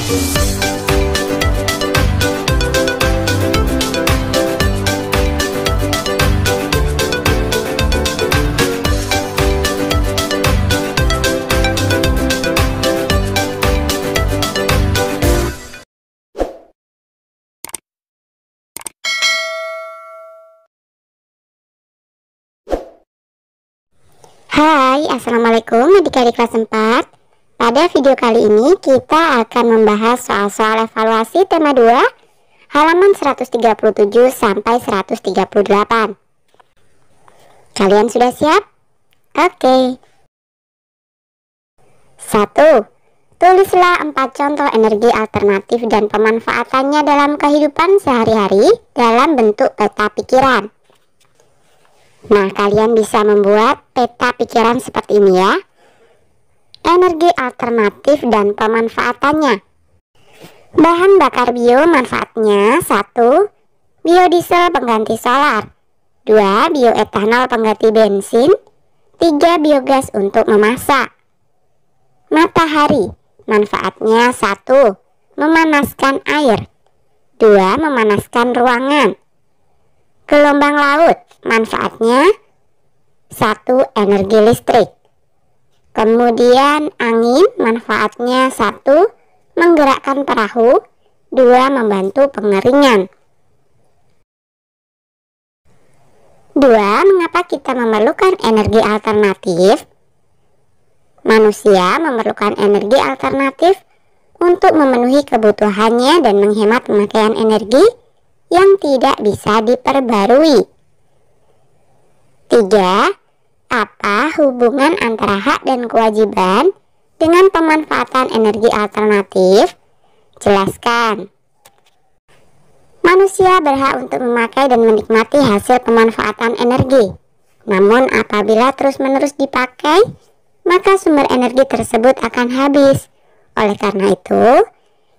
Hai, assalamualaikum adik-adik kelas 4. Pada video kali ini kita akan membahas soal-soal evaluasi tema 2 halaman 137 sampai 138. Kalian sudah siap? Oke. 1. Tulislah 4 contoh energi alternatif dan pemanfaatannya dalam kehidupan sehari-hari dalam bentuk peta pikiran. Nah, kalian bisa membuat peta pikiran seperti ini ya. Energi alternatif dan pemanfaatannya. Bahan bakar bio manfaatnya: 1. Biodiesel pengganti solar, 2. Bioetanol pengganti bensin, 3. Biogas untuk memasak. Matahari manfaatnya: 1. Memanaskan air, 2. Memanaskan ruangan. Gelombang laut manfaatnya: 1. Energi listrik. Kemudian angin manfaatnya: 1. Menggerakkan perahu, 2. Membantu pengeringan. 2. Mengapa kita memerlukan energi alternatif? Manusia memerlukan energi alternatif untuk memenuhi kebutuhannya dan menghemat pemakaian energi yang tidak bisa diperbarui. 3. Apa hubungan antara hak dan kewajiban dengan pemanfaatan energi alternatif? Jelaskan. Manusia berhak untuk memakai dan menikmati hasil pemanfaatan energi. Namun apabila terus-menerus dipakai, maka sumber energi tersebut akan habis. Oleh karena itu,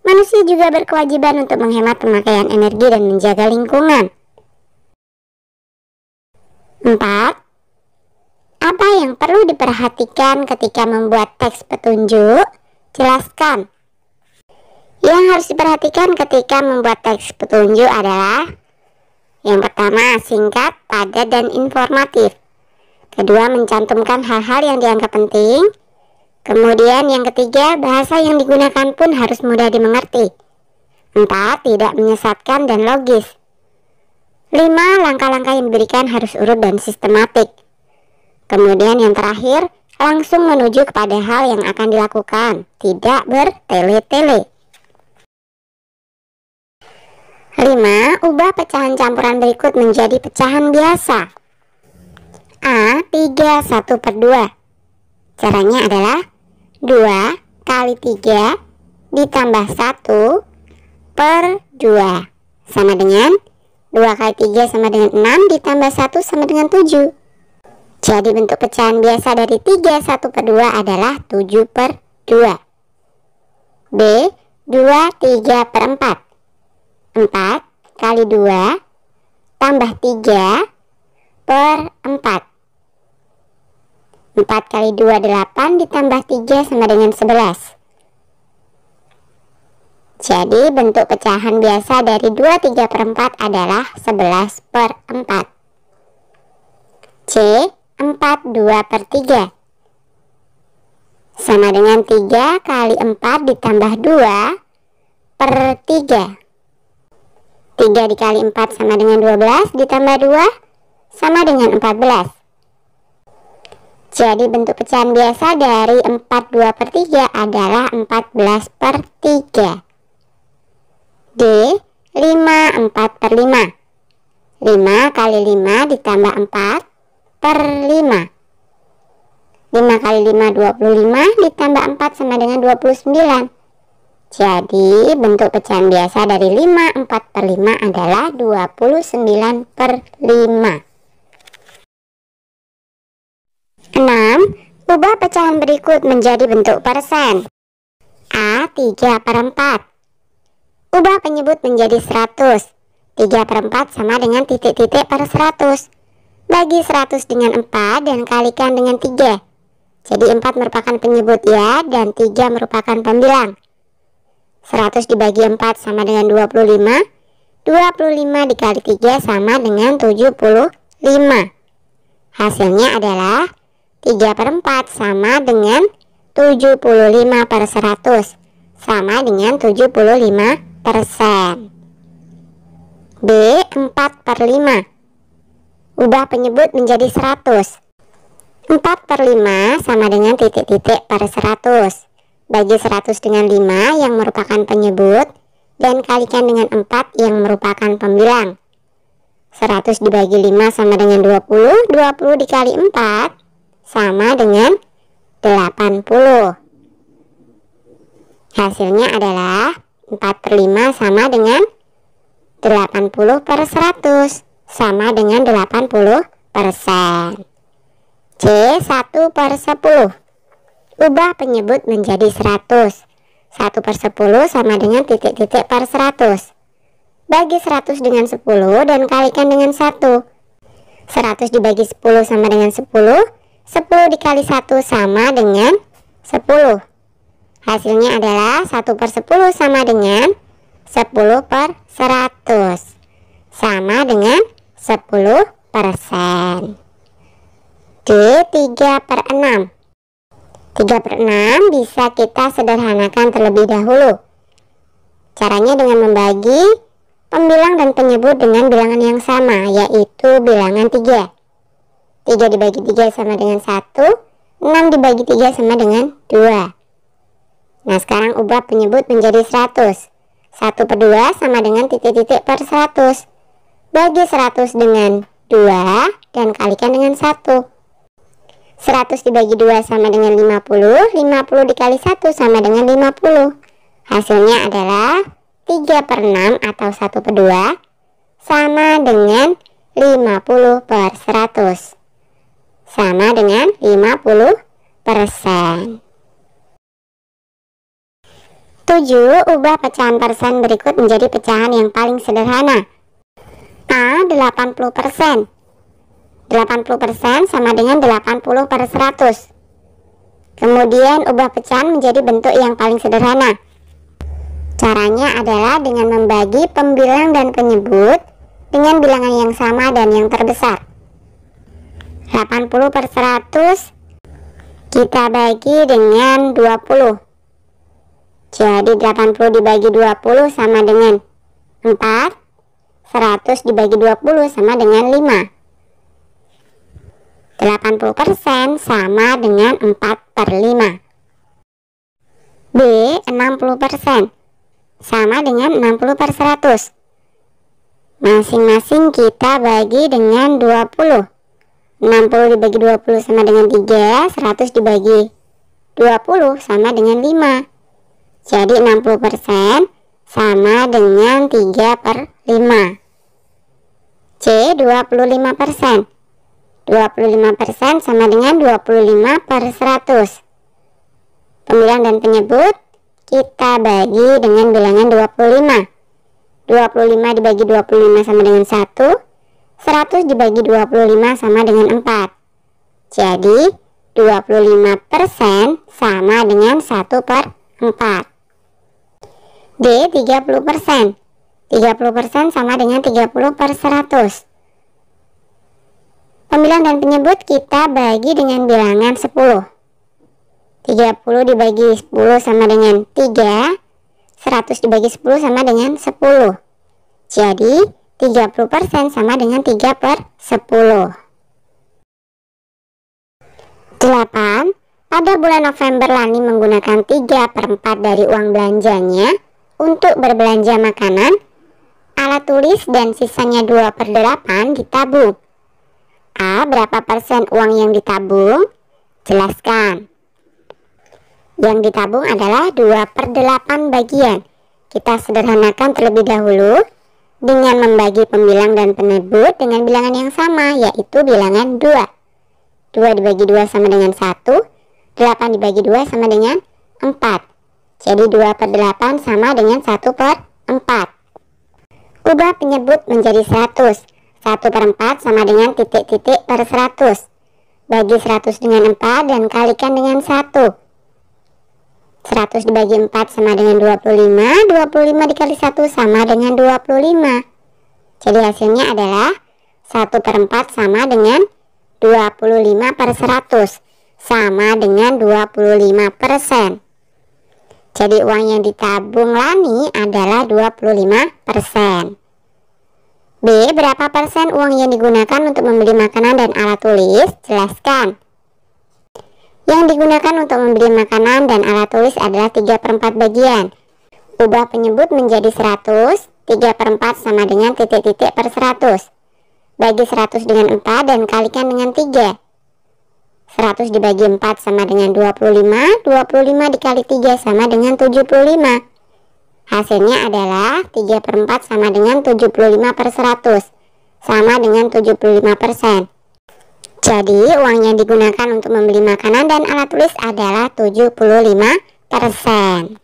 manusia juga berkewajiban untuk menghemat pemakaian energi dan menjaga lingkungan. 4. Apa yang perlu diperhatikan ketika membuat teks petunjuk? Jelaskan. Yang harus diperhatikan ketika membuat teks petunjuk adalah: yang pertama, singkat, padat, dan informatif. Kedua, mencantumkan hal-hal yang dianggap penting. Kemudian yang ketiga, bahasa yang digunakan pun harus mudah dimengerti. 4. Tidak menyesatkan dan logis. 5. Langkah-langkah yang diberikan harus urut dan sistematik. Kemudian yang terakhir, langsung menuju kepada hal yang akan dilakukan, tidak bertele-tele. 5. Ubah pecahan campuran berikut menjadi pecahan biasa. A. 3/1/2. Caranya adalah 2 kali 3 ditambah 1/2 sama dengan 2 kali 3 sama dengan 6 ditambah 1 sama dengan 7. Jadi bentuk pecahan biasa dari 3/1/2 adalah 7/2. B. 2/3/4. 4 kali 2 tambah 3/4. 4 kali 2 8 ditambah 3 sama dengan 11. Jadi bentuk pecahan biasa dari 2/3/4 adalah 11/4. C. 4/2/3 sama dengan 3 kali 4 ditambah 2/3. 3 dikali 4 sama dengan 12 ditambah 2 sama dengan 14. Jadi bentuk pecahan biasa dari 4/2/3 adalah 14/3. D. 5/4/5. 5 kali 5 ditambah 4/5. 5 kali 5 25 ditambah 4 sama dengan 29. Jadi bentuk pecahan biasa dari 5/4/5 adalah 29/5. 6. Ubah pecahan berikut menjadi bentuk persen. A. 3/4. Ubah penyebut menjadi 100. 3/4 sama dengan titik-titik per 100. Bagi 100 dengan 4 dan kalikan dengan 3. Jadi 4 merupakan penyebut ya, dan 3 merupakan pembilang. 100 dibagi 4 sama dengan 25. 25 dikali 3 sama dengan 75. Hasilnya adalah 3/4 sama dengan 75/100, sama dengan 75%. B. 4/5. Ubah penyebut menjadi 100. 4/5 sama dengan titik-titik per 100. Bagi 100 dengan 5 yang merupakan penyebut, dan kalikan dengan 4 yang merupakan pembilang. 100 dibagi 5 sama dengan 20. 20 dikali 4 sama dengan 80. Hasilnya adalah 4/5 sama dengan 80/100, sama dengan 80%. C. 1/10. Ubah penyebut menjadi 100. 1/10 sama dengan titik-titik per 100. Bagi 100 dengan 10 dan kalikan dengan 1. 100 dibagi 10 sama dengan 10. 10 dikali 1 sama dengan 10. Hasilnya adalah 1/10 sama dengan 10/100, sama dengan 10%. D. 3/6. 3/6 bisa kita sederhanakan terlebih dahulu. Caranya dengan membagi pembilang dan penyebut dengan bilangan yang sama, yaitu bilangan 3. 3 dibagi 3 sama dengan 1. 6 dibagi 3 sama dengan 2. Nah, sekarang ubah penyebut menjadi 100. 1/2 sama dengan titik-titik per 100. Bagi 100 dengan 2 dan kalikan dengan 1. 100 dibagi 2 sama dengan 50. 50 dikali 1 sama dengan 50. Hasilnya adalah 3/6 atau 1/2 sama dengan 50/100, sama dengan 50%. 7. Ubah pecahan persen berikut menjadi pecahan yang paling sederhana. A. 80%. 80% sama dengan 80/100. Kemudian ubah pecahan menjadi bentuk yang paling sederhana. Caranya adalah dengan membagi pembilang dan penyebut dengan bilangan yang sama dan yang terbesar. 80/100 kita bagi dengan 20. Jadi 80 dibagi 20 sama dengan 4. 100 dibagi 20 sama dengan 5. 80% sama dengan 4/5. B. 60% sama dengan 60/100. Masing-masing kita bagi dengan 20. 60 dibagi 20 sama dengan 3. 100 dibagi 20 sama dengan 5. Jadi 60% sama dengan 3/5. C. 25%. 25% sama dengan 25/100. Pembilang dan penyebut kita bagi dengan bilangan 25. 25 dibagi 25 sama dengan 1. 100 dibagi 25 sama dengan 4. Jadi 25% sama dengan 1/4. D. 30%. 30% sama dengan 30/100. Pembilang dan penyebut kita bagi dengan bilangan 10. 30 dibagi 10 sama dengan 3. 100 dibagi 10 sama dengan 10. Jadi 30% sama dengan 3/10. 8. Pada bulan November Lani menggunakan 3/4 dari uang belanjanya untuk berbelanja makanan, alat tulis, dan sisanya 2/8 ditabung. A. Berapa persen uang yang ditabung? Jelaskan. Yang ditabung adalah 2/8 bagian. Kita sederhanakan terlebih dahulu dengan membagi pembilang dan penyebut dengan bilangan yang sama, yaitu bilangan 2. 2 dibagi 2 sama dengan 1. 8 dibagi 2 sama dengan 4. Jadi 2/8 sama dengan 1/4. Ubah penyebut menjadi 100. 1/4 sama dengan titik-titik per 100. Bagi 100 dengan 4 dan kalikan dengan 1. 100 dibagi 4 sama dengan 25. 25 dikali 1 sama dengan 25. Jadi hasilnya adalah 1/4 sama dengan 25/100, sama dengan 25%. Jadi uang yang ditabung Lani adalah 25%. B. Berapa persen uang yang digunakan untuk membeli makanan dan alat tulis? Jelaskan. Yang digunakan untuk membeli makanan dan alat tulis adalah 3/4 bagian. Ubah penyebut menjadi 100, 3/4 sama dengan titik-titik per 100. Bagi 100 dengan 4 dan kalikan dengan 3. 100 dibagi 4 sama dengan 25. 25 dikali 3 sama dengan 75. Hasilnya adalah 3/4 sama dengan 75/100, sama dengan 75%. Jadi uang yang digunakan untuk membeli makanan dan alat tulis adalah 75%.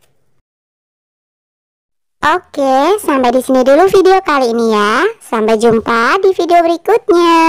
Oke, sampai di sini dulu video kali ini ya. Sampai jumpa di video berikutnya.